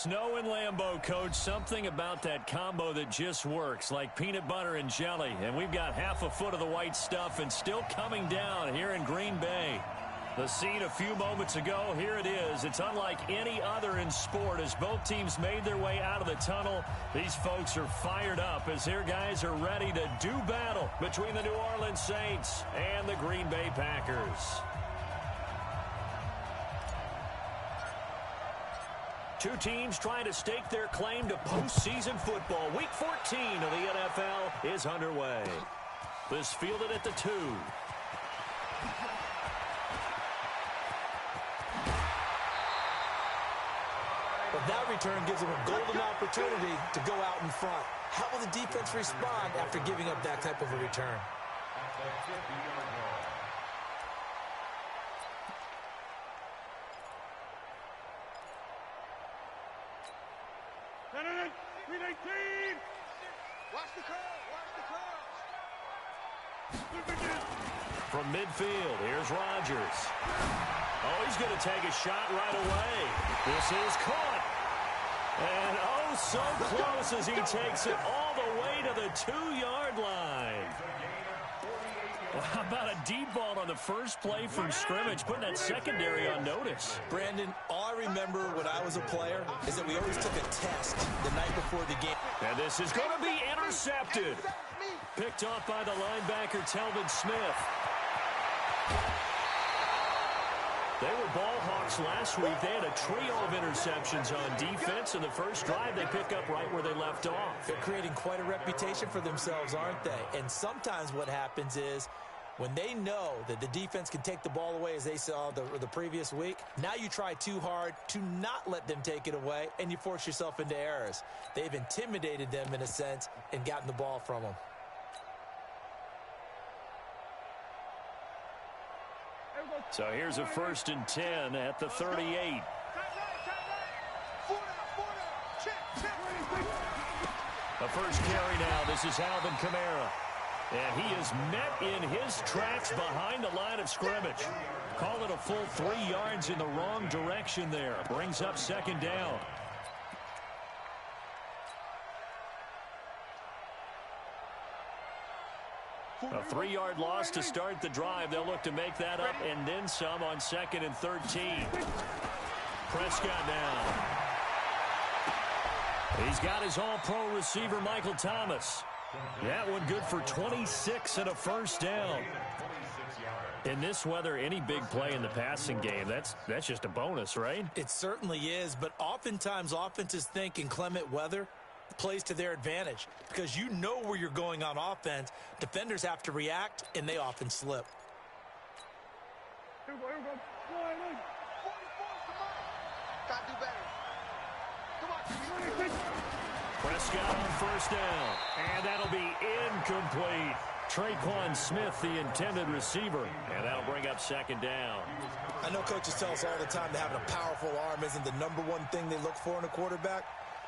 Snow and Lambeau, Coach. Something about that combo that just works, like peanut butter and jelly. And we've got half a foot of the white stuff and still coming down here in Green Bay. The scene a few moments ago, here it is. It's unlike any other in sport. As both teams made their way out of the tunnel, these folks are fired up as their guys are ready to do battle between the New Orleans Saints and the Green Bay Packers. Two teams trying to stake their claim to postseason football. Week 14 of the NFL is underway. This fielded at the 2. But that return gives them a golden opportunity to go out in front. How will the defense respond after giving up that type of a return? From midfield, here's Rodgers. Oh, he's going to take a shot right away. This is caught. And oh, so close as he takes it all the way to the 2-yard line. Well, how about a deep ball on the first play from scrimmage, putting that secondary on notice? Brandon, all I remember when I was a player is that we always took a test the night before the game. And this is going to be intercepted. Picked off by the linebacker, Telvin Smith. They were ball hawks last week. They had a trio of interceptions on defense. In the first drive, they pick up right where they left off. They're creating quite a reputation for themselves, aren't they? And sometimes what happens is when they know that the defense can take the ball away, as they saw the previous week, now you try too hard to not let them take it away, and you force yourself into errors. They've intimidated them, in a sense, and gotten the ball from them. So here's a 1st and 10 at the 38. The first carry now. This is Alvin Kamara. And he is met in his tracks behind the line of scrimmage. Call it a full 3 yards in the wrong direction there. Brings up 2nd down. A 3-yard loss to start the drive. They'll look to make that up and then some on 2nd and 13. Prescott now. He's got his all-pro receiver, Michael Thomas. That one good for 26 and a 1st down. In this weather, any big play in the passing game, that's just a bonus, right? It certainly is, but oftentimes offenses think in clement weather plays to their advantage because you know where you're going on offense. Defenders have to react, and they often slip. Here we go. Got to do better. Come on. Prescott on 1st down, and that'll be incomplete. Traquan Smith, the intended receiver, and that'll bring up 2nd down. I know coaches tell us all the time that having a powerful arm isn't the #1 thing they look for in a quarterback.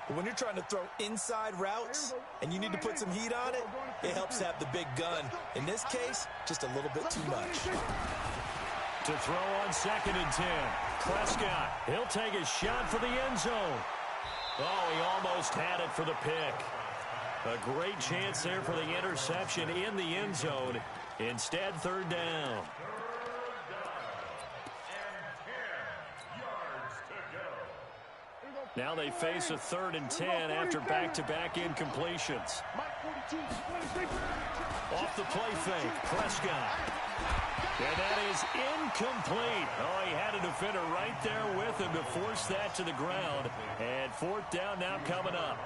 But when you're trying to throw inside routes and you need to put some heat on it, it helps to have the big gun. In this case, just a little bit too much. To throw on 2nd and 10. Prescott, he'll take a shot for the end zone. Oh, he almost had it for the pick. A great chance there for the interception in the end zone. Instead, 3rd down. Now they face a 3rd and 10 after back-to-back incompletions. Off the play fake, Prescott. And that is incomplete. Oh, he had a defender right there with him to force that to the ground. And 4th down now coming up.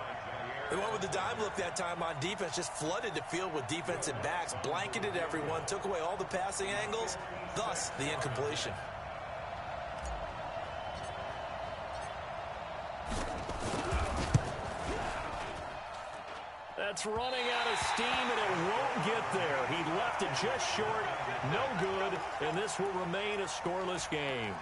They went with the dime look that time on defense, just flooded the field with defensive backs, blanketed everyone, took away all the passing angles, thus the incompletion. That's running out of steam, and it won't get there. He left it just short, no good, and this will remain a scoreless game.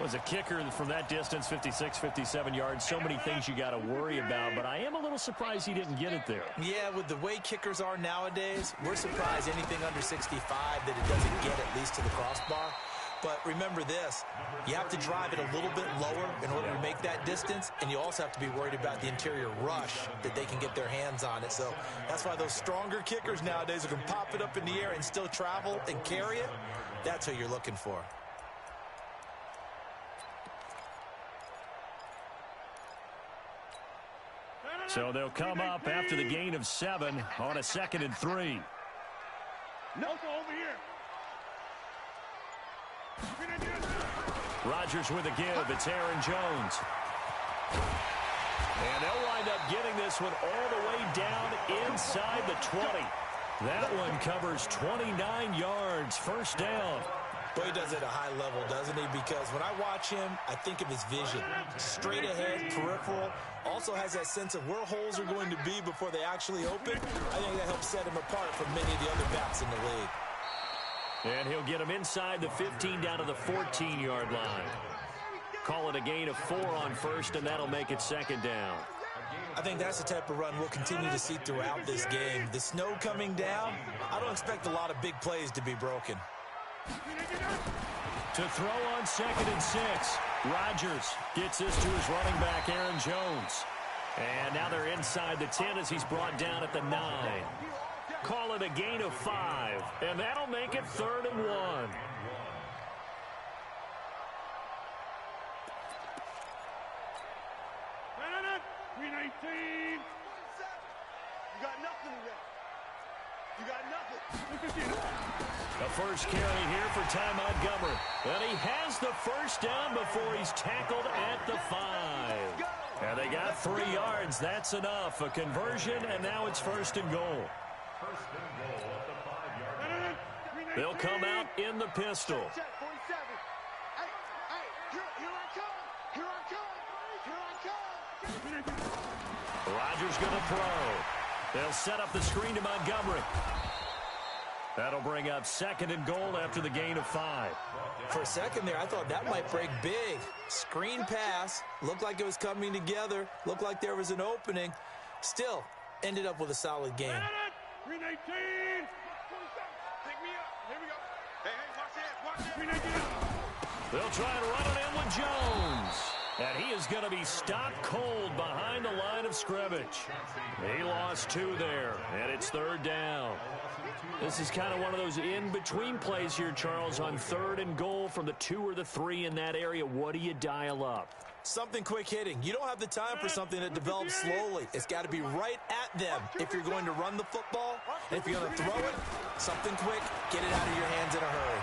Was a kicker from that distance, 56, 57 yards. So many things you got to worry about, but I am a little surprised he didn't get it there. Yeah, with the way kickers are nowadays, we're surprised anything under 65 that it doesn't get at least to the crossbar. But remember this, you have to drive it a little bit lower in order to make that distance, and you also have to be worried about the interior rush that they can get their hands on it. So that's why those stronger kickers nowadays who can pop it up in the air and still travel and carry it, that's who you're looking for. So they'll come up after the gain of 7 on a 2nd and 3. No, over here. Rodgers with a give. It's Aaron Jones. And they'll wind up getting this one all the way down inside the 20. That one covers 29 yards. First down. Boy, he does it at a high level, doesn't he? Because when I watch him, I think of his vision. Straight ahead, peripheral. Also has that sense of where holes are going to be before they actually open. I think that helps set him apart from many of the other backs in the league. And he'll get him inside the 15 down to the 14-yard line. Call it a gain of 4 on first, and that'll make it 2nd down. I think that's the type of run we'll continue to see throughout this game. The snow coming down, I don't expect a lot of big plays to be broken. To throw on 2nd and 6. Rodgers gets this to his running back, Aaron Jones. And now they're inside the 10 as he's brought down at the 9. Call it a gain of 5, and that'll make it 3rd and 1. You got nothing today. You got nothing. The first carry here for Ty Montgomery. And he has the first down before he's tackled at the 5. And they got 3 yards. That's enough. A conversion, and now it's 1st and goal. They'll come out in the pistol. Rodgers going to throw. They'll set up the screen to Montgomery. That'll bring up 2nd and goal after the gain of 5. For a second there, I thought that might break big. Screen pass. Looked like it was coming together. Looked like there was an opening. Still, ended up with a solid game. 319. Pick me up. Here we go. Hey, watch that. They'll try and run it in with Jones. And he is going to be stopped cold behind the line of scrimmage. He lost 2 there, and it's 3rd down. This is kind of one of those in-between plays here, Charles, on 3rd and goal from the 2 or the 3 in that area. What do you dial up? Something quick hitting. You don't have the time for something that develops slowly. It's got to be right at them if you're going to run the football. And if you're going to throw it, something quick, get it out of your hands in a hurry.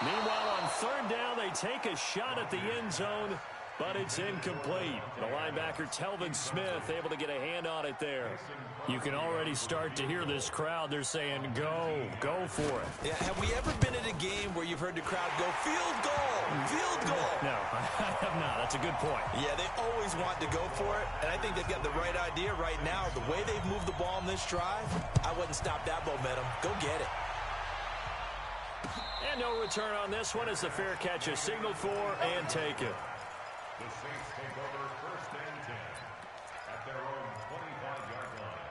Meanwhile, on 3rd down, they take a shot at the end zone, but it's incomplete. The linebacker, Telvin Smith, able to get a hand on it there. You can already start to hear this crowd. They're saying, go for it. Yeah, have we ever been at a game where you've heard the crowd go, field goal, field goal? No, I have not. That's a good point. Yeah, they always want to go for it, and I think they've got the right idea right now. The way they've moved the ball in this drive, I wouldn't stop that momentum. Go get it. And no return on this one as the fair catch is signaled for and taken. The Saints take over 1st and 10 at their own 25-yard line.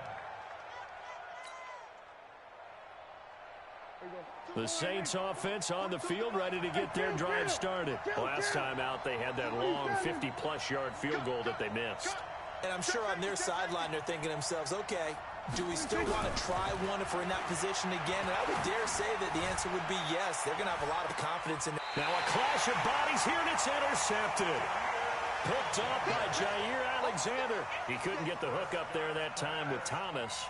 The Saints offense on the field, ready to get their drive started. Last time out, they had that long 50-plus yard field goal that they missed. And I'm sure on their sideline, they're thinking to themselves, okay, do we still want to try one if we're in that position again? And I would dare say that the answer would be yes. They're going to have a lot of confidence in it. Now a clash of bodies here, and it's intercepted. Picked off by Jair Alexander. He couldn't get the hook up there that time with Thomas.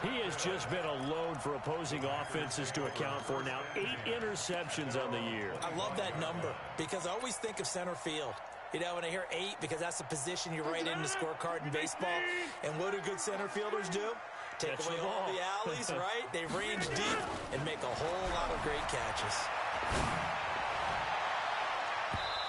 He has just been a load for opposing offenses to account for. Now 8 interceptions on the year. I love that number because I always think of center field. You know, when I hear 8, because that's the position you write in the scorecard in baseball. And what do good center fielders do? Take away all the alleys, right? They range deep and make a whole lot of great catches.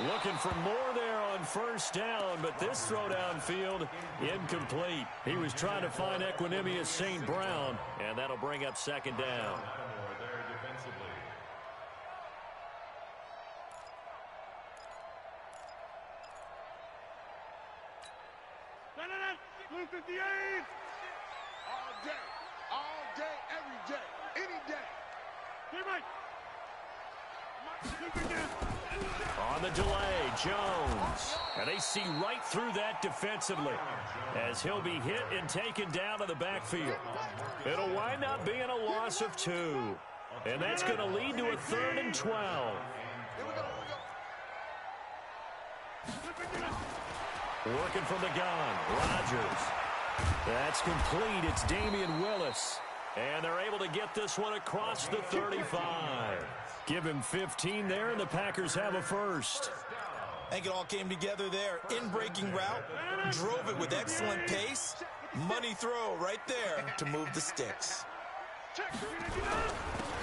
Looking for more there on 1st down, but this throw downfield, incomplete. He was trying to find Equanimous St. Brown, and that'll bring up 2nd down. Blue 58. All day, every day, any day. Hey, Mike. On the delay, Jones. And they see right through that defensively as he'll be hit and taken down to the backfield. It'll wind up being a loss of 2. And that's going to lead to a 3rd and 12. Working from the gun, Rodgers. That's complete. It's Damian Willis. And they're able to get this one across the 35. Give him 15 there, and the Packers have a first. I think it all came together there. In-breaking route, drove it with excellent pace. Money throw right there to move the sticks.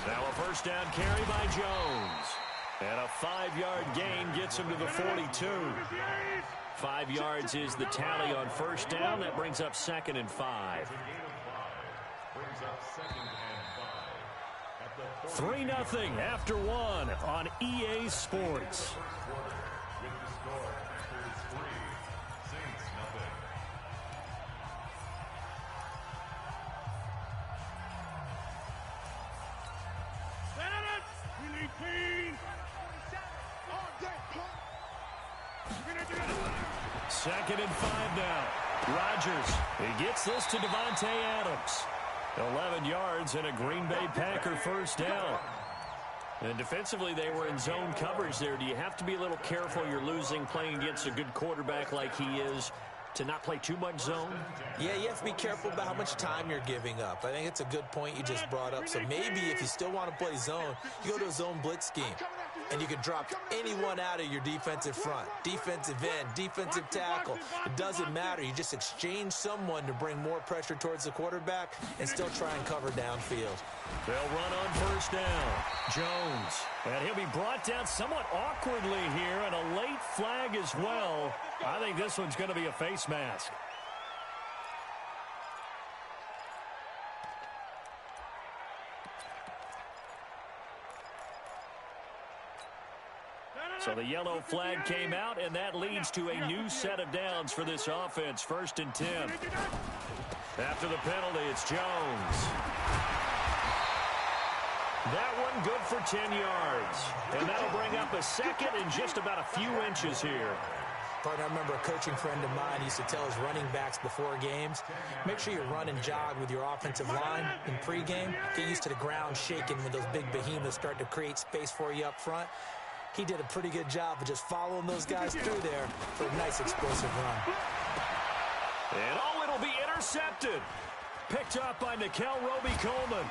Now a first down carry by Jones. And a 5-yard gain gets him to the 42. 5 yards is the tally on first down. That brings up 2nd and 5. 3-0 after 1 on EA Sports. Second and 5 now. Rodgers, he gets this to Devontae Adams. 11 yards and a Green Bay Packer first down. And defensively, they were in zone coverage there. Do you have to be a little careful? You're losing playing against a good quarterback like he is to not play too much zone? Yeah, you have to be careful about how much time you're giving up. I think it's a good point you just brought up. So maybe if you still want to play zone, you go to a zone blitz scheme. And you can drop anyone out of your defensive front. Defensive end, defensive tackle. It doesn't matter. You just exchange someone to bring more pressure towards the quarterback and still try and cover downfield. They'll run on first down. Jones. And he'll be brought down somewhat awkwardly here, and a late flag as well. I think this one's going to be a face mask. So the yellow flag came out, and that leads to a new set of downs for this offense. 1st and 10. After the penalty, it's Jones. That one good for 10 yards. And that'll bring up a 2nd and just about a few inches here. Partner, I remember a coaching friend of mine used to tell his running backs before games, make sure you run and jog with your offensive line in pregame. Get used to the ground shaking when those big behemoths start to create space for you up front. He did a pretty good job of just following those guys through there for a nice explosive run. And it'll be intercepted. Picked up by Nikel Roby-Coleman.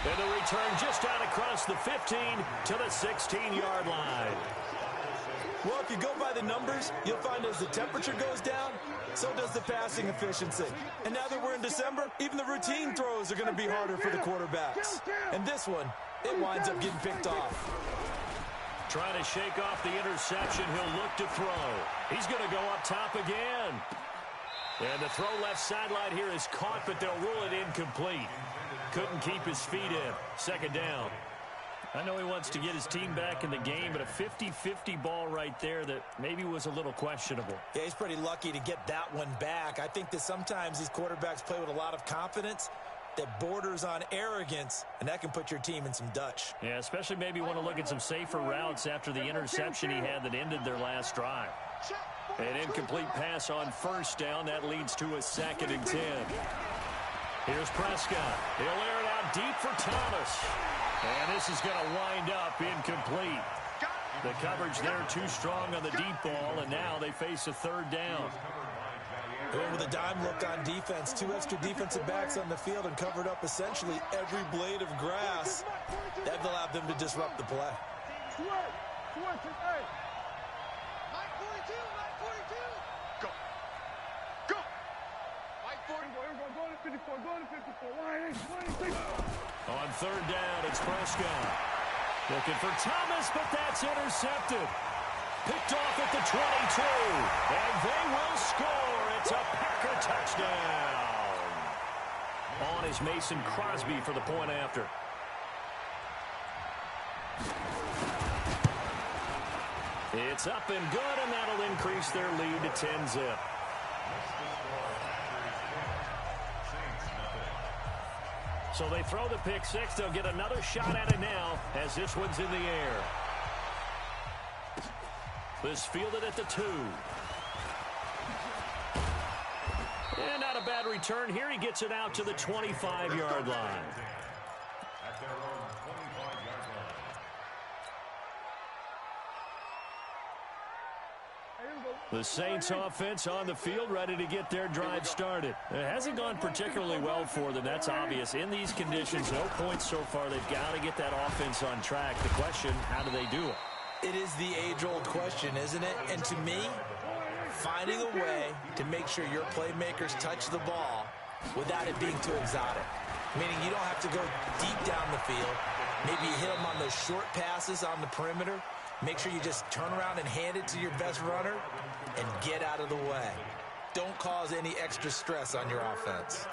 And the return just out across the 15 to the 16-yard line. Well, if you go by the numbers, you'll find as the temperature goes down, so does the passing efficiency. And now that we're in December, even the routine throws are going to be harder for the quarterbacks. And this one, it winds up getting picked off. Trying to shake off the interception. He'll look to throw. He's going to go up top again. And the throw left sideline here is caught, but they'll rule it incomplete. Couldn't keep his feet in. 2nd down. I know he wants to get his team back in the game, but a 50-50 ball right there that maybe was a little questionable. Yeah, he's pretty lucky to get that one back. I think that sometimes these quarterbacks play with a lot of confidence that borders on arrogance, and that can put your team in some Dutch. Yeah, especially maybe want to look at some safer routes after the interception he had that ended their last drive. An incomplete pass on first down. That leads to a 2nd and 10. Here's Prescott. He'll air it out deep for Thomas. And this is going to wind up incomplete. The coverage there too strong on the deep ball, and now they face a 3rd down. With a dime look on defense, 2 extra defensive backs on the field and covered up essentially every blade of grass. That allowed them to disrupt the play. Go. Go. Mike 44. On 3rd down, it's Prescott. Looking for Thomas, but that's intercepted. Picked off at the 22. And they will score. It's a Packer touchdown. On is Mason Crosby for the point after. It's up and good, and that'll increase their lead to 10-zip. So they throw the pick 6. They'll get another shot at it now as this one's in the air. This fielded at the 2. And not a bad return here. He gets it out to the 25-yard line. At their own 25-yard line. The Saints offense on the field, ready to get their drive started. It hasn't gone particularly well for them. That's obvious. In these conditions, no points so far. They've got to get that offense on track. The question, how do they do it? It is the age-old question, isn't it? And to me, finding a way to make sure your playmakers touch the ball without it being too exotic. Meaning you don't have to go deep down the field. Maybe you hit them on those short passes on the perimeter. Make sure you just turn around and hand it to your best runner and get out of the way. Don't cause any extra stress on your offense.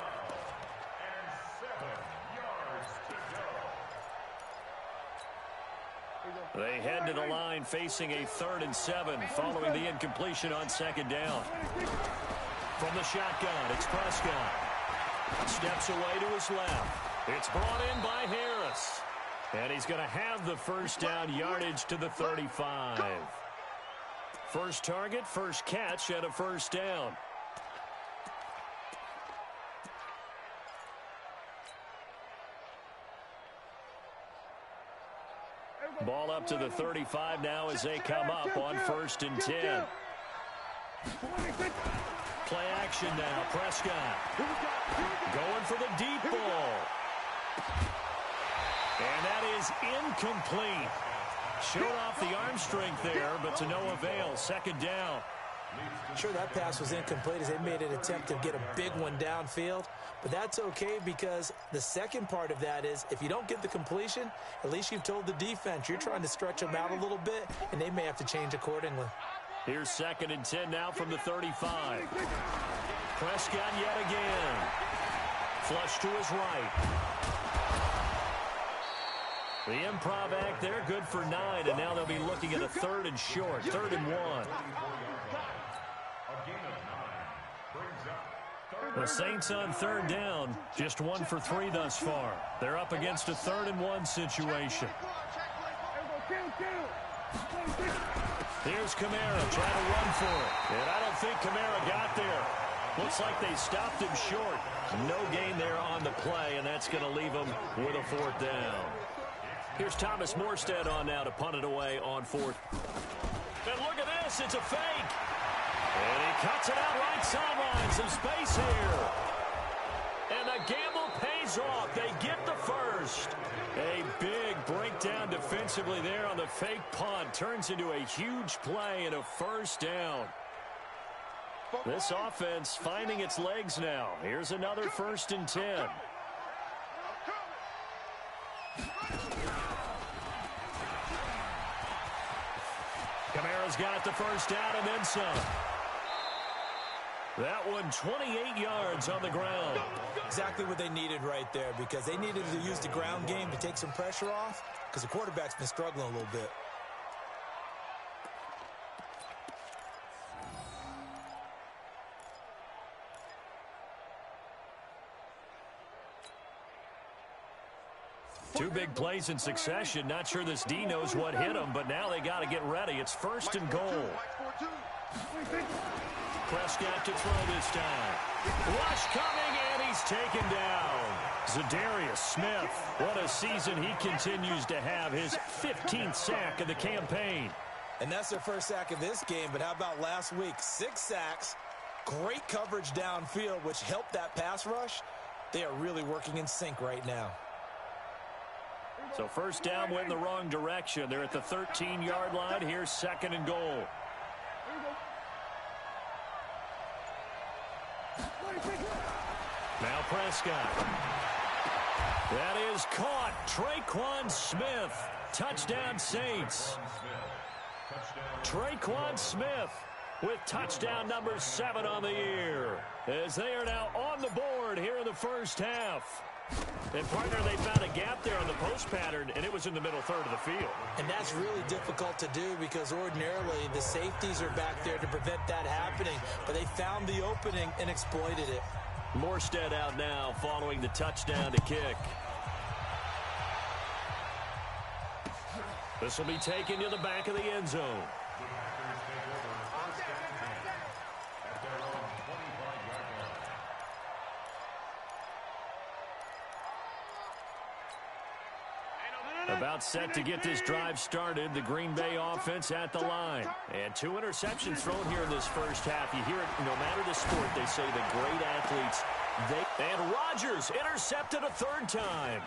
They head to the line facing a 3rd and 7 following the incompletion on 2nd down. From the shotgun, it's Prescott. Steps away to his left. It's brought in by Harris. And he's going to have the first down yardage to the 35. First target, first catch, and a first down. Ball up to the 35 now as they come up on 1st and 10. Play action now. Prescott going for the deep ball. And that is incomplete. Showed off the arm strength there, but to no avail. 2nd down. Sure, that pass was incomplete as they made an attempt to get a big one downfield. But that's okay because the second part of that is if you don't get the completion, at least you've told the defense you're trying to stretch them out a little bit, and they may have to change accordingly. Here's 2nd and 10 now from the 35. Prescott yet again. Flush to his right. The improv act there, good for 9, and now they'll be looking at a 3rd and short, 3rd and 1. The Saints on 3rd down, just 1 for 3 thus far. They're up against a 3rd and 1 situation. Here's Kamara trying to run for it, and I don't think Kamara got there. Looks like they stopped him short. No gain there on the play, and that's going to leave him with a 4th down. Here's Thomas Morstead on now to punt it away on 4th. And look at this, it's a fake. And he cuts it out right sideline, some space here. And the gamble pays off. They get the first. A big breakdown defensively there on the fake punt. Turns into a huge play and a 1st down. This offense finding its legs now. Here's another 1st and 10. Kamara's got the first down and then some. That one 28 yards on the ground. Exactly what they needed right there because they needed to use the ground game to take some pressure off because the quarterback's been struggling a little bit. Two big plays in succession. Not sure this D knows what hit him, but now they got to get ready. It's 1st and goal. Prescott to throw this time. Rush coming, and he's taken down. Za'Darius Smith. What a season he continues to have. His 15th sack of the campaign. And that's their first sack of this game, but how about last week? 6 sacks, great coverage downfield, which helped that pass rush. They are really working in sync right now. So 1st down went in the wrong direction. They're at the 13-yard line. Here's 2nd and goal. Now Prescott. That is caught. Traquan Smith. Touchdown Saints. Traquan Smith with touchdown number 7 on the year. As they are now on the board here in the first half. And partner, they found a gap there on the post pattern, and it was in the middle third of the field. And that's really difficult to do because ordinarily the safeties are back there to prevent that happening. But they found the opening and exploited it. Morstead out now following the touchdown to kick. This will be taken to the back of the end zone. About set to get this drive started, the Green Bay offense at the line. And 2 interceptions thrown here in this first half. You hear it no matter the sport, they say the great athletes. And Rodgers intercepted a third time.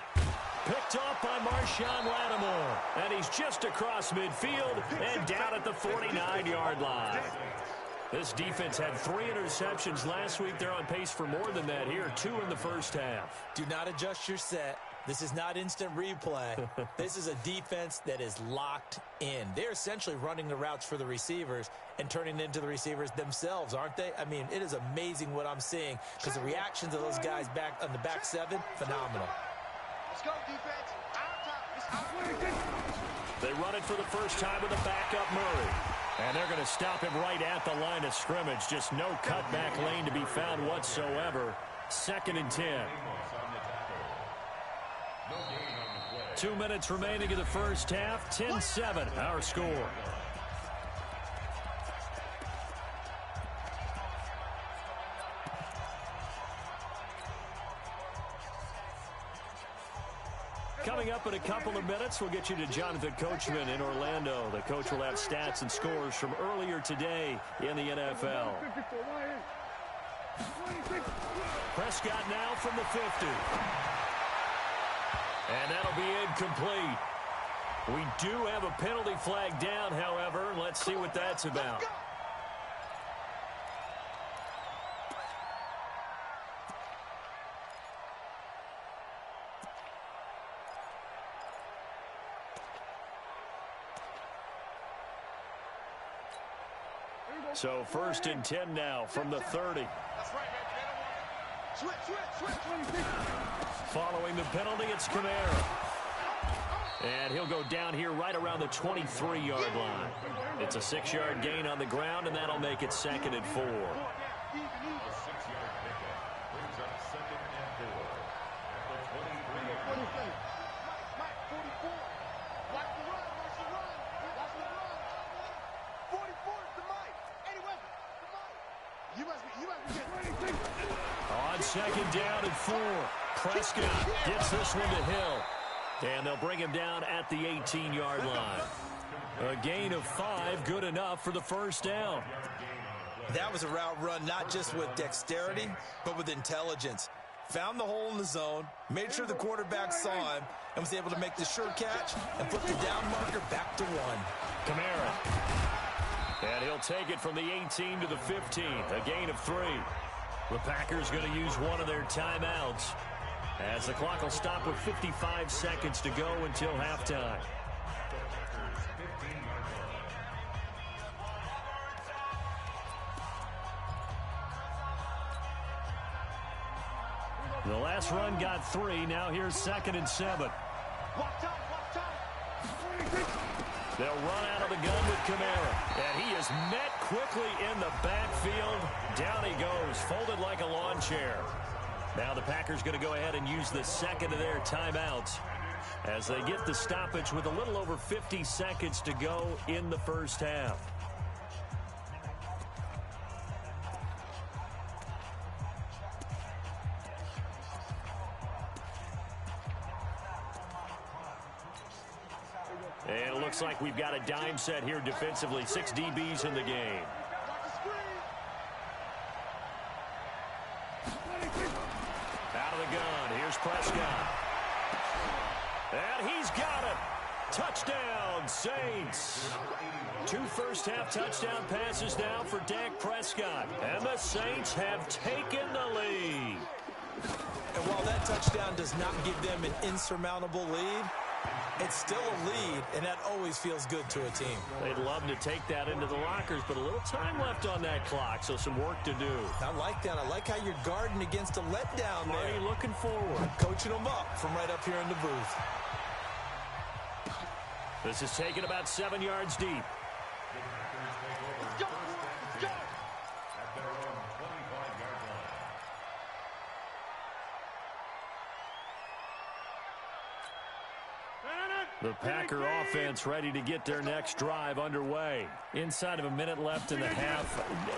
Picked off by Marshawn Lattimore. And he's just across midfield and down at the 49-yard line. This defense had 3 interceptions last week. They're on pace for more than that here, 2 in the first half. Do not adjust your set. This is not instant replay. This is a defense that is locked in. They're essentially running the routes for the receivers and turning into the receivers themselves, aren't they? I mean, it is amazing what I'm seeing because the reactions of those guys back on the back 7, phenomenal. Let's go, defense. Our time. They run it for the first time with a backup Murray. And they're going to stop him right at the line of scrimmage. Just no cutback lane to be found whatsoever. 2nd and 10. 2 minutes remaining in the first half. 10-7, our score. Coming up in a couple of minutes, we'll get you to Jonathan Coachman in Orlando. The coach will have stats and scores from earlier today in the NFL. Prescott now from the 50. And that'll be incomplete. We do have a penalty flag down, however. Let's see what that's about. So 1st and 10 now from the 30. Following the penalty, it's Kamara. And he'll go down here right around the 23-yard line. It's a 6-yard gain on the ground, and that'll make it 2nd and 4. On 2nd down and 4. Prescott gets this one to Hill. And they'll bring him down at the 18-yard line. A gain of 5, good enough for the first down. That was a route run not just with dexterity, but with intelligence. Found the hole in the zone, made sure the quarterback saw him, and was able to make the sure catch and put the down marker back to 1. Kamara. And he'll take it from the 18 to the 15, a gain of 3. The Packers going to use one of their timeouts, as the clock will stop with 55 seconds to go until halftime. The last run got 3. Now here's 2nd and 7. They'll run out of the gun with Kamara. And he is met quickly in the backfield. Down he goes, folded like a lawn chair. Now the Packers going to go ahead and use the second of their timeouts as they get the stoppage with a little over 50 seconds to go in the first half. And it looks like we've got a dime set here defensively. 6 DBs in the game. Out of the gun. Here's Prescott. And he's got it. Touchdown, Saints. 2 first-half touchdown passes now for Dak Prescott. And the Saints have taken the lead. And while that touchdown does not give them an insurmountable lead, it's still a lead, and that always feels good to a team. They'd love to take that into the lockers, but a little time left on that clock, so some work to do. I like that. I like how you're guarding against a letdown there. Marty looking forward. Coaching them up from right up here in the booth. This is taken about 7 yards deep. The Packer offense ready to get their next drive underway. Inside of a minute left in the half.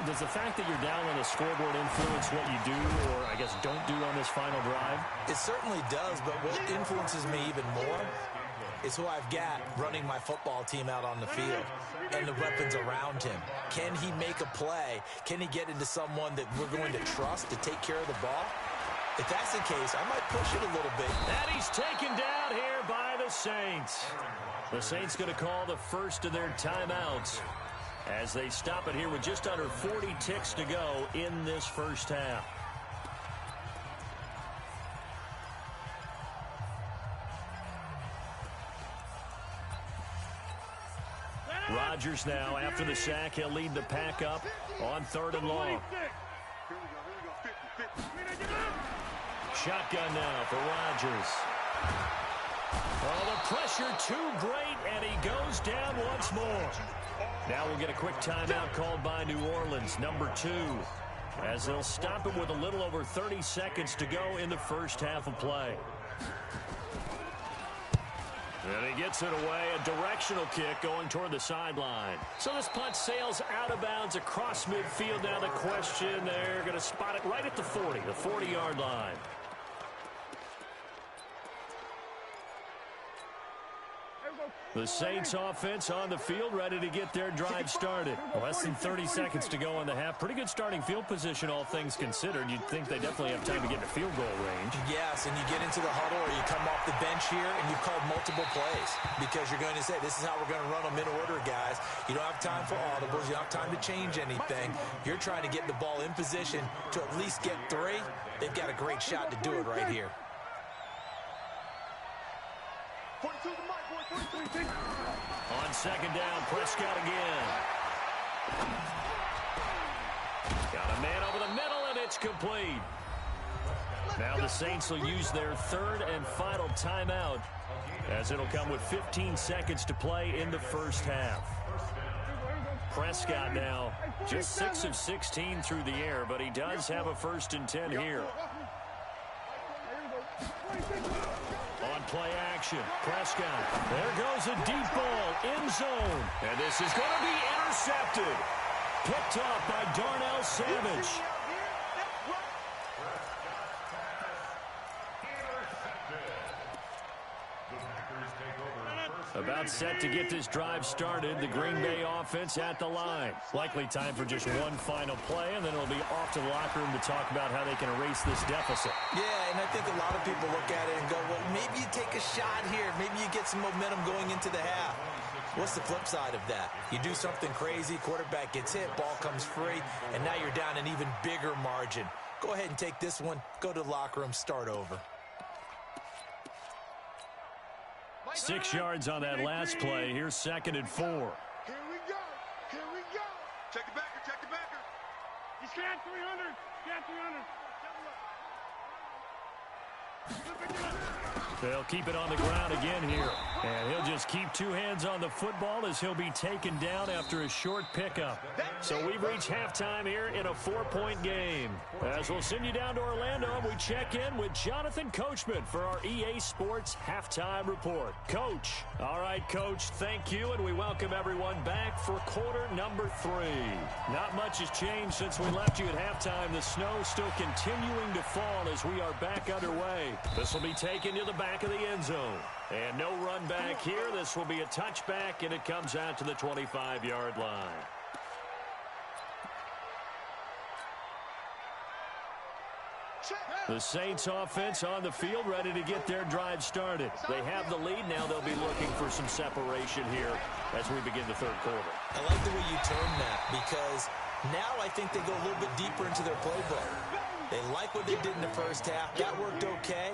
Does the fact that you're down on the scoreboard influence what you do, or I guess don't do on this final drive? It certainly does, but what influences me even more is who I've got running my football team out on the field and the weapons around him. Can he make a play? Can he get into someone that we're going to trust to take care of the ball? If that's the case, I might push it a little bit. And he's taken down here by the Saints. The Saints going to call the first of their timeouts as they stop it here with just under 40 ticks to go in this first half. Rodgers now, after the sack, he'll lead the pack up on 3rd and long. Shotgun now for Rodgers. Oh, the pressure too great, and he goes down once more. Now we'll get a quick timeout called by New Orleans, number 2, as they'll stop him with a little over 30 seconds to go in the first half of play. And he gets it away, a directional kick going toward the sideline. So this punt sails out of bounds across midfield. Now the question, they're going to spot it right at the 40, the 40-yard line. The Saints offense on the field, ready to get their drive started. Less than 30 seconds to go in the half. Pretty good starting field position, all things considered. You'd think they definitely have time to get to field goal range. Yes, and you get into the huddle or you come off the bench here and you've called multiple plays because you're going to say, this is how we're going to run them in order, guys. You don't have time for audibles. You don't have time to change anything. You're trying to get the ball in position to at least get 3. They've got a great shot to do it right here. On 2nd down, Prescott again. Got a man over the middle, and it's complete. Now the Saints will use their 3rd and final timeout, as it'll come with 15 seconds to play in the first half. Prescott now just 6 of 16 through the air, but he does have a 1st and 10 here. On play action, Prescott. There goes a deep ball, end zone. And this is going to be intercepted. Picked off by Darnell Savage. About set to get this drive started. The Green Bay offense at the line. Likely time for just one final play, and then it'll be off to the locker room to talk about how they can erase this deficit. Yeah, and I think a lot of people look at it and go, well, maybe you take a shot here. Maybe you get some momentum going into the half. What's the flip side of that? You do something crazy, quarterback gets hit, ball comes free, and now you're down an even bigger margin. Go ahead and take this one, go to the locker room, start over. 6 yards on that last play. Here's 2nd and 4. Here we go. Here we go. Check the backer. Check the backer. He's got 300. Got 300. They'll keep it on the ground again here. And he'll just keep 2 hands on the football as he'll be taken down after a short pickup. So we've reached halftime here in a 4-point game. As we'll send you down to Orlando, we check in with Jonathan Coachman for our EA Sports Halftime Report. Coach. All right, Coach, thank you, and we welcome everyone back for quarter number 3. Not much has changed since we left you at halftime. The snow still continuing to fall as we are back underway. This will be taken to the back of the end zone. And no run back here. This will be a touchback, and it comes out to the 25-yard line. The Saints offense on the field, ready to get their drive started. They have the lead. Now they'll be looking for some separation here as we begin the 3rd quarter. I like the way you term that because now I think they go a little bit deeper into their playbook. They like what they did in the first half. That worked okay.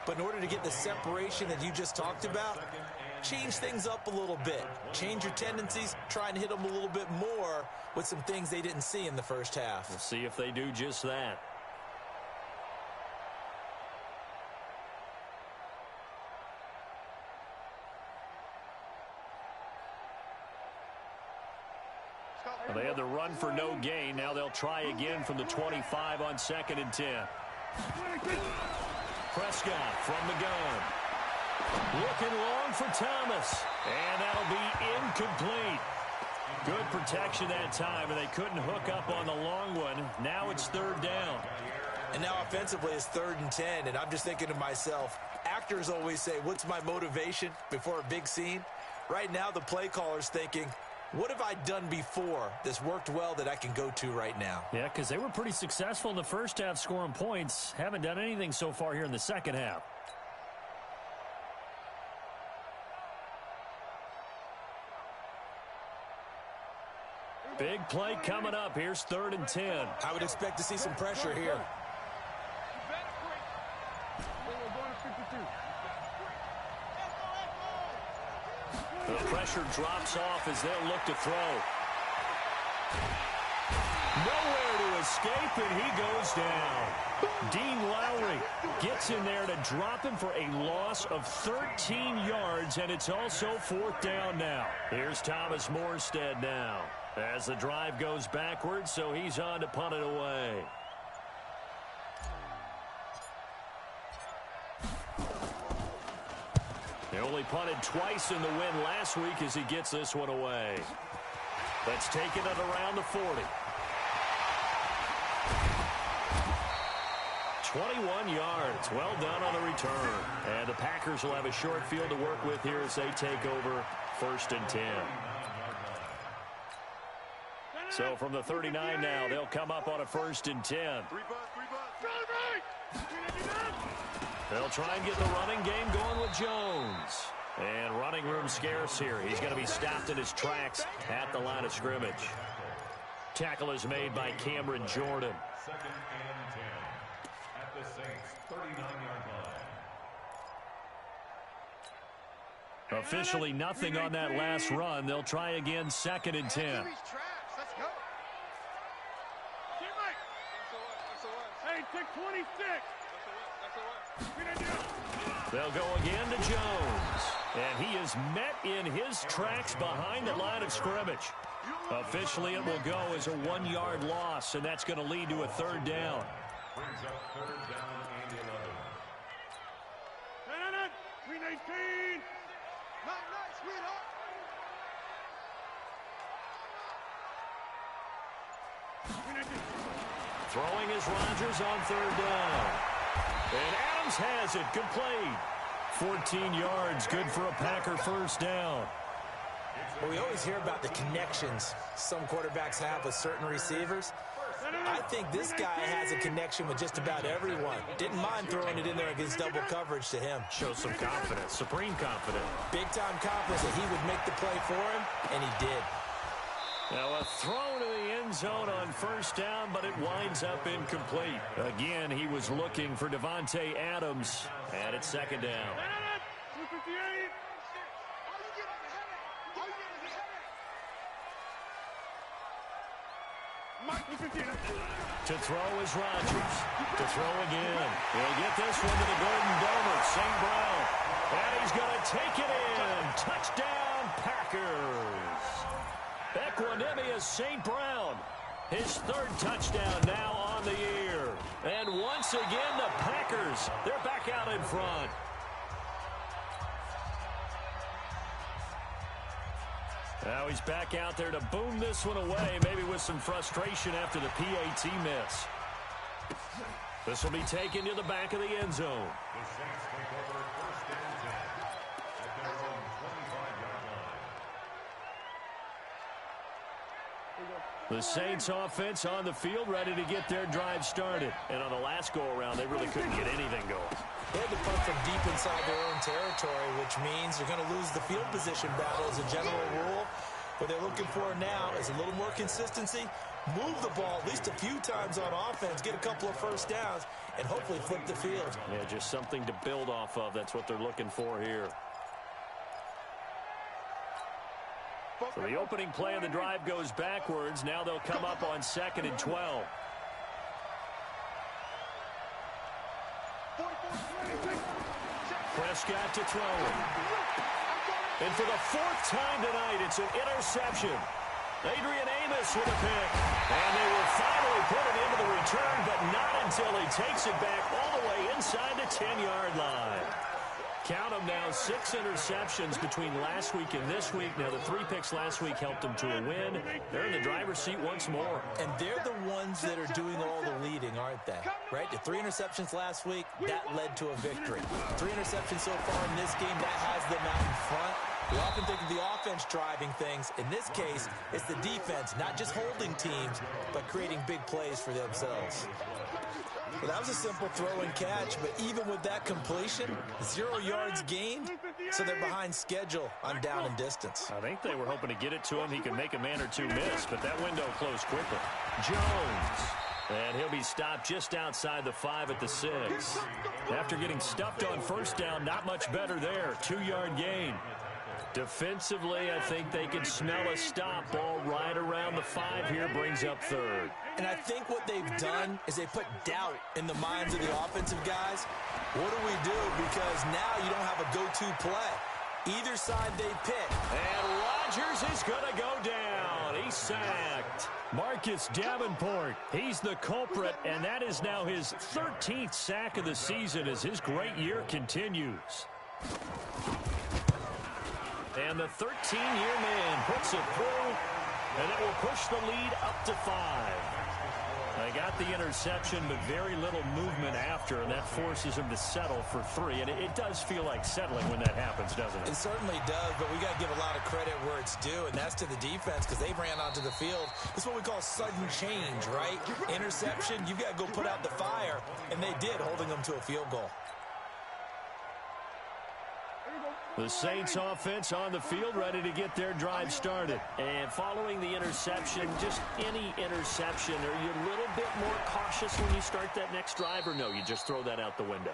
But in order to get the separation that you just talked about, change things up a little bit. Change your tendencies. Try and hit them a little bit more with some things they didn't see in the first half. We'll see if they do just that. Well, they had the run for no gain. Now they'll try again from the 25 on 2nd and 10. Prescott from the gun. Looking long for Thomas. And that'll be incomplete. Good protection that time, and they couldn't hook up on the long one. Now it's 3rd down. And now offensively it's 3rd and 10, and I'm just thinking to myself, Actors always say, what's my motivation before a big scene? Right now, the play caller's thinking, what have I done before that's worked well that I can go to right now? Yeah, because they were pretty successful in the first half scoring points. Haven't done anything so far here in the second half. Big play coming up. Here's 3rd and 10. I would expect to see some pressure here. The pressure drops off as they'll look to throw. Nowhere to escape, and he goes down. Dean Lowry gets in there to drop him for a loss of 13 yards, and it's also 4th down now. Here's Thomas Morstead now as the drive goes backwards, so he's on to punt it away. He only punted twice in the win last week as he gets this one away. That's taking it around the 40. 21 yards. Well done on the return. And the Packers will have a short field to work with here as they take over 1st and 10. So from the 39 now, they'll come up on a 1st and 10. They'll try and get the running game going with Jones. And running room scarce here. He's going to be stopped in his tracks at the line of scrimmage. Tackle is made by Cameron Jordan. 2nd and 10 at the Saints' 39-yard line. Officially nothing on that last run. They'll try again 2nd and 10. Hey, take 26. They'll go again to Jones. And he is met in his tracks behind the line of scrimmage. Officially, it will go as a 1-yard loss, and that's going to lead to a 3rd down. Brings up 3rd down and 11. 319. Nice, sweetheart. Throwing is Rodgers on 3rd down. And Adams has it, complete. 14 yards, good for a Packer 1st down. Well, we always hear about the connections some quarterbacks have with certain receivers. I think this guy has a connection with just about everyone. Didn't mind throwing it in there against double coverage to him. Shows some confidence, supreme confidence. Big-time confidence that he would make the play for him, and he did. Now a throw to the end zone on 1st down, but it winds up incomplete. Again, he was looking for Devontae Adams, and it's 2nd down. 258. To throw is Rodgers. To throw again. He'll get this one to the Golden Domer, St. Brown. And he's going to take it in. Touchdown, Packers. Equanimous St. Brown. His 3rd touchdown now on the year. And once again, the Packers, they're back out in front. Now he's back out there to boom this one away, maybe with some frustration after the PAT miss. This will be taken to the back of the end zone. The Saints take over 1st and 10 at their own 25-yard line. The Saints offense on the field, ready to get their drive started. And on the last go-around, they really couldn't get anything going. They had to punt from deep inside their own territory, which means they're going to lose the field position battle as a general rule. What they're looking for now is a little more consistency, move the ball at least a few times on offense, get a couple of 1st downs, and hopefully flip the field. Yeah, just something to build off of. That's what they're looking for here. So the opening play of the drive goes backwards. Now they'll come up on 2nd and 12. Prescott to throw. And for the 4th time tonight, it's an interception. Adrian Amos with a pick. And they will finally put it into the return, but not until he takes it back all the way inside the 10-yard line. Count them now, 6 interceptions between last week and this week. Now, the 3 picks last week helped them to a win. They're in the driver's seat once more. And they're the ones that are doing all the leading, aren't they? Right? The 3 interceptions last week, that led to a victory. 3 interceptions so far in this game, that has them out in front. We often think of the offense driving things. In this case, it's the defense, not just holding teams, but creating big plays for themselves. Well, that was a simple throw and catch, but even with that completion, 0 yards gained, so they're behind schedule on down and distance. I think they were hoping to get it to him. He could make a man or two miss, but that window closed quickly. Jones. And he'll be stopped just outside the 5 at the 6. After getting stuffed on first down, not much better there. 2-yard gain. Defensively, I think they can smell a stop. Ball right around the 5 here, brings up 3rd. And I think what they've done is they put doubt in the minds of the offensive guys. What do we do? Because now you don't have a go-to play. Either side they pick. And Rodgers is going to go down. He's sacked. Marcus Davenport, he's the culprit, and that is now his 13th sack of the season as his great year continues. And the 13-year man puts it through, and it will push the lead up to 5. They got the interception, but very little movement after, and that forces him to settle for 3. And it does feel like settling when that happens, doesn't it? It certainly does, but we got to give a lot of credit where it's due, and that's to the defense because they ran onto the field. It's what we call sudden change, right? Interception, you've got to go put out the fire, and they did, holding them to a field goal. The Saints offense on the field, ready to get their drive started. And following the interception, just any interception, are you a little bit more cautious when you start that next drive, or no, you just throw that out the window?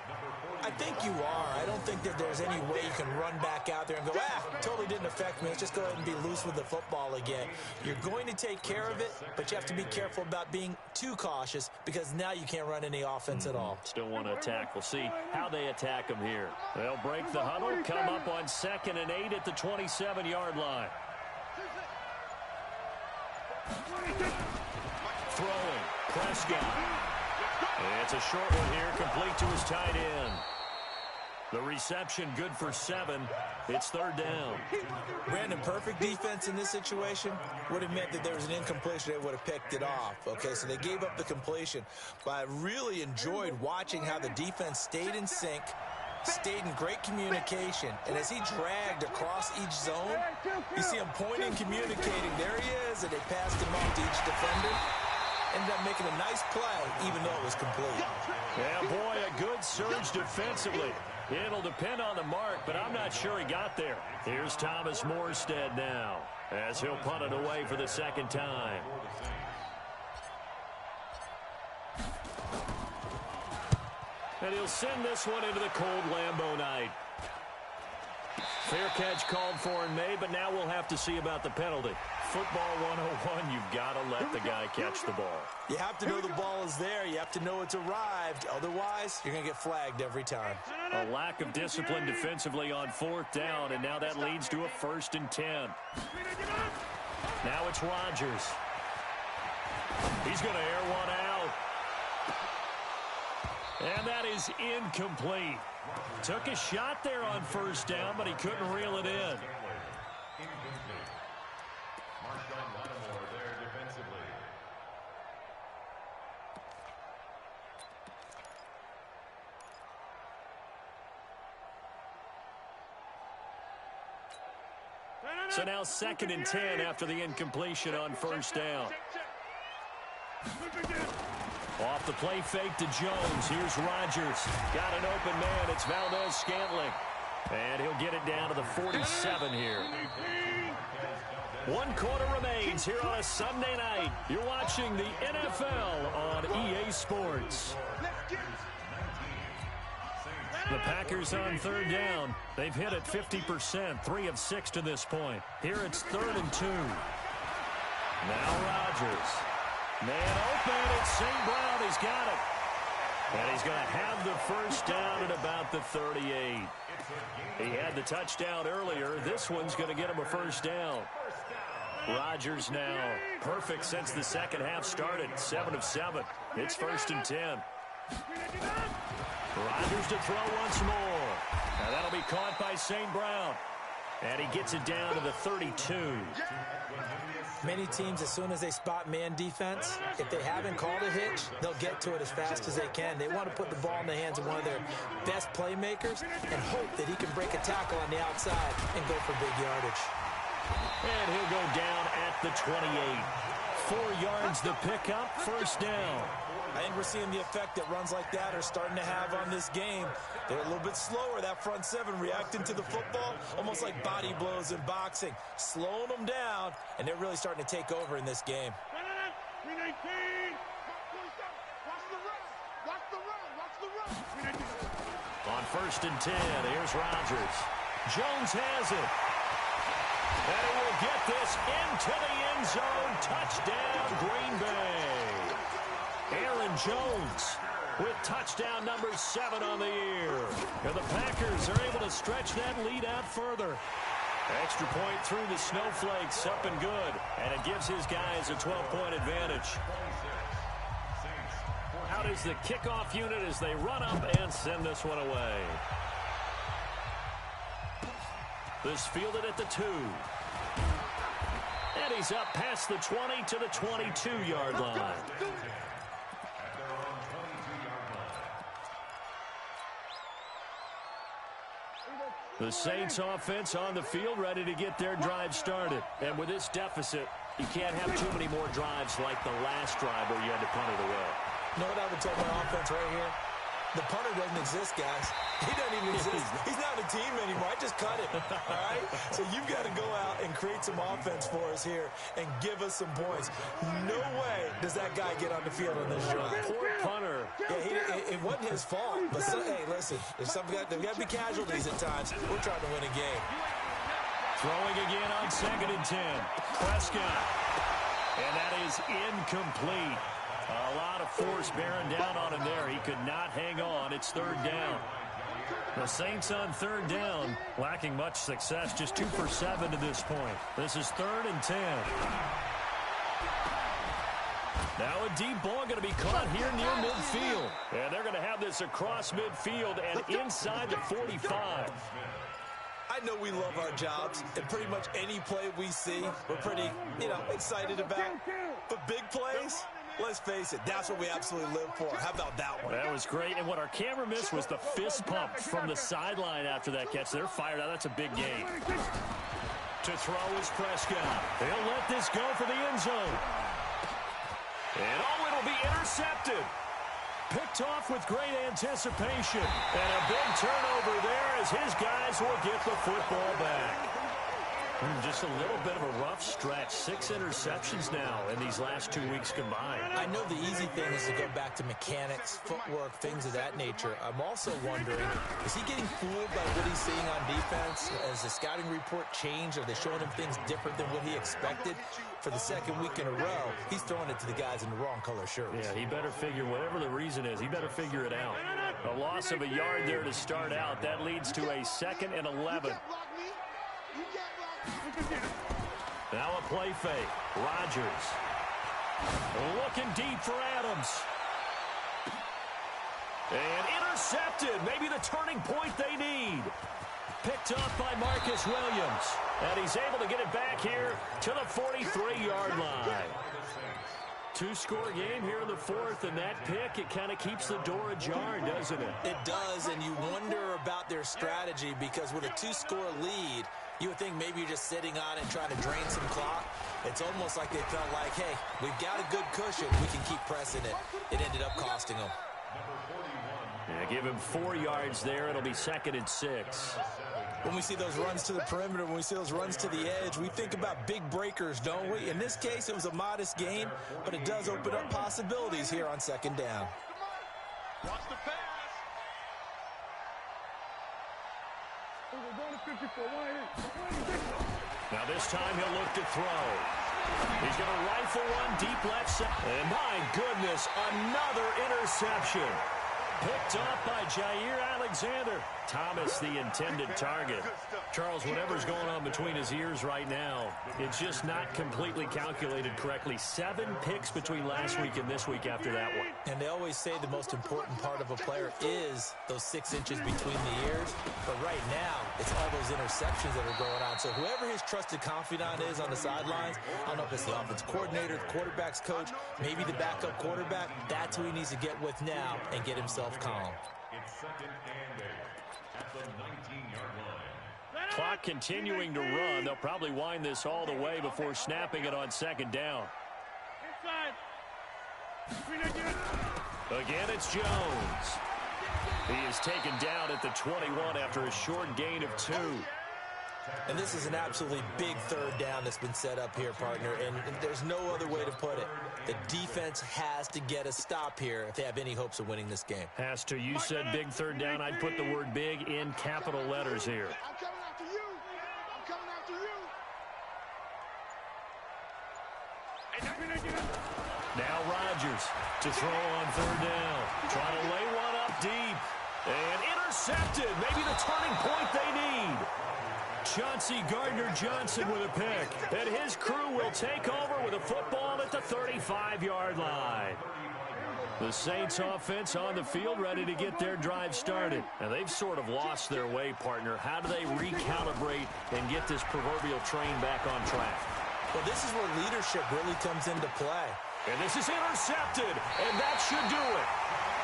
I think you are. I don't think that there's any way you can run back out there and go, totally didn't affect me. Let's just go ahead and be loose with the football again. You're going to take care of it, but you have to be careful about being too cautious because now you can't run any offense at all. Still want to attack. We'll see how they attack them here. They'll break the huddle, come up on 2nd and 8 at the 27-yard line. Throwing, Prescott. It's a short one here, complete to his tight end. The reception good for 7. It's 3rd down. Brandon, perfect defense in this situation would have meant that there was an incompletion. They would have picked it off. Okay, so they gave up the completion. But I really enjoyed watching how the defense stayed in sync, stayed in great communication. And as he dragged across each zone, you see him pointing, communicating. There he is, and they passed him off to each defender. Ended up making a nice play, even though it was complete. Yeah, boy, a good surge defensively. It'll depend on the mark, but I'm not sure he got there. Here's Thomas Morstead now, as he'll punt it away for the 2nd time. And he'll send this one into the cold Lambeau night. Fair catch called for and made, but now we'll have to see about the penalty. Football 101, you've got to let the guy catch the ball. You have to know the ball is there. You have to know it's arrived. Otherwise, you're going to get flagged every time. A lack of discipline defensively on 4th down, and now that leads to a 1st and 10. Now it's Rodgers. He's going to air one out. And that is incomplete. Took a shot there on 1st down, but he couldn't reel it in. So now 2nd and 10 after the incompletion on 1st down. Off the play fake to Jones. Here's Rodgers. Got an open man. It's Valdez-Scantling. And he'll get it down to the 47 here. 1 quarter remains here on a Sunday night. You're watching the NFL on EA Sports. The Packers on 3rd down. They've hit it 50%, 3 of 6 to this point. Here it's 3rd and 2. Now Rodgers. Man open, it's St. Brown. He's got it. And he's going to have the 1st down at about the 38. He had the touchdown earlier. This one's going to get him a 1st down. Rodgers now perfect since the 2nd half started. 7 of 7. It's 1st and 10. Rodgers to throw once more. Now that'll be caught by St. Brown. And he gets it down to the 32. Many teams, as soon as they spot man defense, if they haven't called a hitch, they'll get to it as fast as they can. They want to put the ball in the hands of one of their best playmakers and hope that he can break a tackle on the outside and go for big yardage. And he'll go down at the 28. 4 yards the pickup, first down. I think we're seeing the effect that runs like that are starting to have on this game. They're a little bit slower, that front seven, reacting to the football, almost like body blows in boxing, slowing them down, and they're really starting to take over in this game. On first and 10, here's Rodgers. Jones has it. And he will get this into the end zone. Touchdown, Green Bay. Aaron Jones with touchdown number 7 on the year. And the Packers are able to stretch that lead out further. Extra point through the snowflakes, up and good. And it gives his guys a 12-point advantage. Out is the kickoff unit as they run up and send this one away. This fielded at the 2. And he's up past the 20 to the 22-yard line. The Saints offense on the field, ready to get their drive started. And with this deficit, you can't have too many more drives like the last drive where you had to punt it away. You know what I would tell my offense right here? The punter doesn't exist, guys. He doesn't even exist. He's not a team anymore. I just cut him, all right? So you've got to go out and create some offense for us here and give us some points. No way does that guy get on the field on this drive. Poor punter. Yeah, it wasn't his fault. But, hey, listen, there's got to be casualties at times. We're trying to win a game. Throwing again on second and 10. Prescott. And that is incomplete. A lot of force bearing down on him there. He could not hang on. It's third down. The Saints on third down, lacking much success, just 2 for 7 to this point. This is third and 10. Now a deep ball going to be caught here near midfield. And they're going to have this across midfield and inside the 45. I know we love our jobs, and pretty much any play we see, we're pretty, excited about. But big plays, let's face it, that's what we absolutely live for. How about that one? That was great, and what our camera missed was the fist pump from the sideline after that catch. They're fired out. That's a big gain. To throw is Prescott. They'll let this go for the end zone. And it'll be intercepted. Picked off with great anticipation. And a big turnover there as his guys will get the football back. Just a little bit of a rough stretch. 6 interceptions now in these last 2 weeks combined. I know the easy thing is to go back to mechanics, footwork, things of that nature. I'm also wondering, is he getting fooled by what he's seeing on defense? Has the scouting report changed? Are they showing him things different than what he expected? For the second week in a row, he's throwing it to the guys in the wrong color shirts. Yeah, he better figure, whatever the reason is, he better figure it out. A loss of a yard there to start out. That leads to a 2nd and 11. Now a play fake. Rodgers. Looking deep for Adams. And intercepted. Maybe the turning point they need. Picked up by Marcus Williams. And he's able to get it back here to the 43-yard line. 2-score game here in the 4th, and that pick, it kind of keeps the door ajar, doesn't it? It does, and you wonder about their strategy because with a 2-score lead, you would think maybe you're just sitting on it and trying to drain some clock. It's almost like they felt like, hey, we've got a good cushion. We can keep pressing it. It ended up costing them. Yeah, give him 4 yards there. It'll be 2nd and 6. When we see those runs to the perimeter, when we see those runs to the edge, we think about big breakers, don't we? In this case, it was a modest gain, but it does open up possibilities here on 2nd down. Watch the pass. Now this time he'll look to throw. He's going to rifle one deep left side. And my goodness, another interception. Picked off by Jair Alexander. Thomas, the intended target. Charles, whatever's going on between his ears right now, it's just not completely calculated correctly. 7 picks between last week and this week after that one. And they always say the most important part of a player is those 6 inches between the ears. But right now, it's all those interceptions that are going on. So whoever his trusted confidant is on the sidelines, I don't know if it's the offense coordinator, the quarterback's coach, maybe the backup quarterback, that's who he needs to get with now and get himself calm. It's 2nd and 8 at the 19-yard line. Clock continuing to run. They'll probably wind this all the way before snapping it on 2nd down. Again, it's Jones. He is taken down at the 21 after a short gain of 2. And this is an absolutely big 3rd down that's been set up here, partner, and there's no other way to put it. The defense has to get a stop here if they have any hopes of winning this game. Has to. You said big 3rd down. I'd put the word big in capital letters here. I'm coming after you. I'm coming after you. Now Rodgers to throw on 3rd down. Trying to lay one up deep. And intercepted. Maybe the turning point they need. Chauncey Gardner-Johnson with a pick. And his crew will take over with a football at the 35-yard line. The Saints offense on the field ready to get their drive started. And they've sort of lost their way, partner. How do they recalibrate and get this proverbial train back on track? Well, this is where leadership really comes into play. And this is intercepted, and that should do it.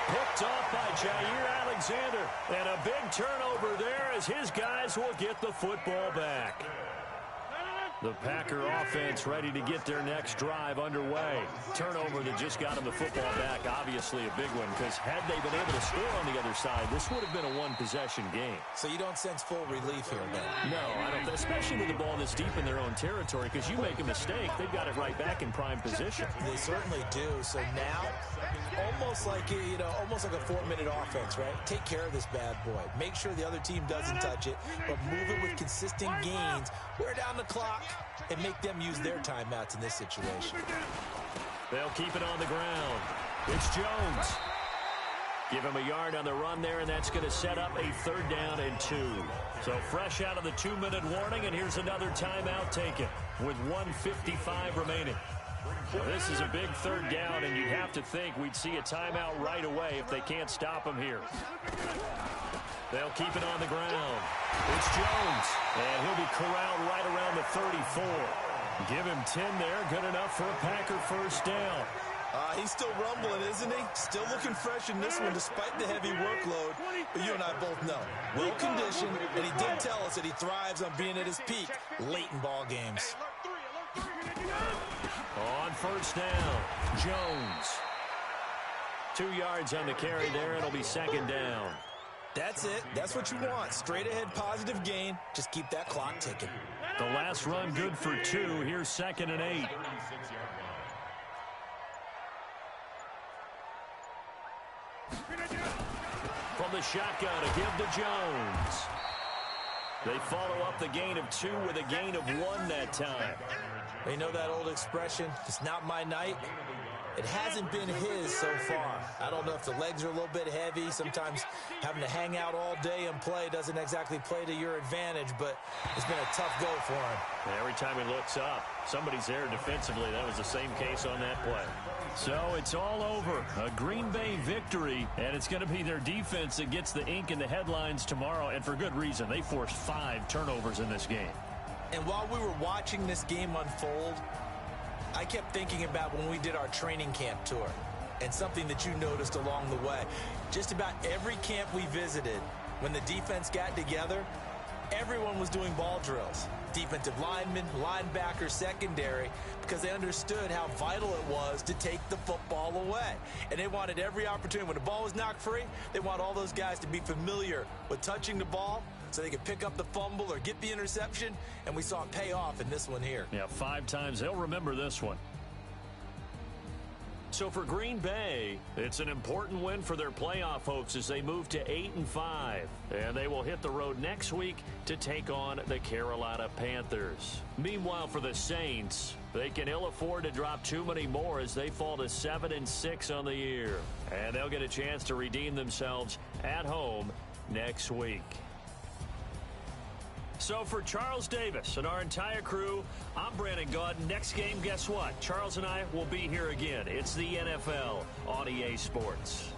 Picked off by Jair Alexander. And a big turnover there as his guys will get the football back. The Packer offense ready to get their next drive underway. Turnover that just got them the football back, obviously a big one, because had they been able to score on the other side, this would have been a one-possession game. So you don't sense full relief here, then? No, I don't, especially with the ball this deep in their own territory, because you make a mistake, they've got it right back in prime position. They certainly do. So now, almost like a 4-minute offense, right? Take care of this bad boy. Make sure the other team doesn't touch it, but move it with consistent gains. Wear down the clock and make them use their timeouts in this situation. They'll keep it on the ground. It's Jones. Give him a yard on the run there, and that's going to set up a 3rd down and 2. So fresh out of the 2-minute warning, and here's another timeout taken with 1:55 remaining. Well, this is a big 3rd down, and you'd have to think we'd see a timeout right away if they can't stop him here. They'll keep it on the ground. It's Jones, and he'll be corralled right around the 34. Give him 10 there, good enough for a Packer 1st down. He's still rumbling, isn't he? Still looking fresh in this one despite the heavy workload. But you and I both know, well-conditioned, and he did tell us that he thrives on being at his peak late in ball games. On 1st down, Jones. 2 yards on the carry there. It'll be 2nd down. That's it. That's what you want. Straight ahead positive gain. Just keep that clock ticking. The last run good for 2. Here's 2nd and 8. From the shotgun, a give to Jones. They follow up the gain of 2 with a gain of 1 that time. You know that old expression, it's not my night? It hasn't been his so far. I don't know if the legs are a little bit heavy. Sometimes having to hang out all day and play doesn't exactly play to your advantage, but it's been a tough go for him. Every time he looks up, somebody's there defensively. That was the same case on that play. So it's all over. A Green Bay victory, and it's going to be their defense that gets the ink in the headlines tomorrow, and for good reason. They forced 5 turnovers in this game. And while we were watching this game unfold, I kept thinking about when we did our training camp tour and something that you noticed along the way. Just about every camp we visited, when the defense got together, everyone was doing ball drills. Defensive linemen, linebackers, secondary, because they understood how vital it was to take the football away. And they wanted every opportunity. When the ball was knocked free, they want all those guys to be familiar with touching the ball so they could pick up the fumble or get the interception, and we saw it pay off in this one here. Yeah, 5 times. They'll remember this one. So for Green Bay, it's an important win for their playoff hopes as they move to 8-5. And they will hit the road next week to take on the Carolina Panthers. Meanwhile, for the Saints, They can ill afford to drop too many more as they fall to 7-6 on the year. And they'll get a chance to redeem themselves at home next week. So for Charles Davis and our entire crew, I'm Brandon Gaud. Next game, guess what? Charles and I will be here again. It's the NFL on EA Sports.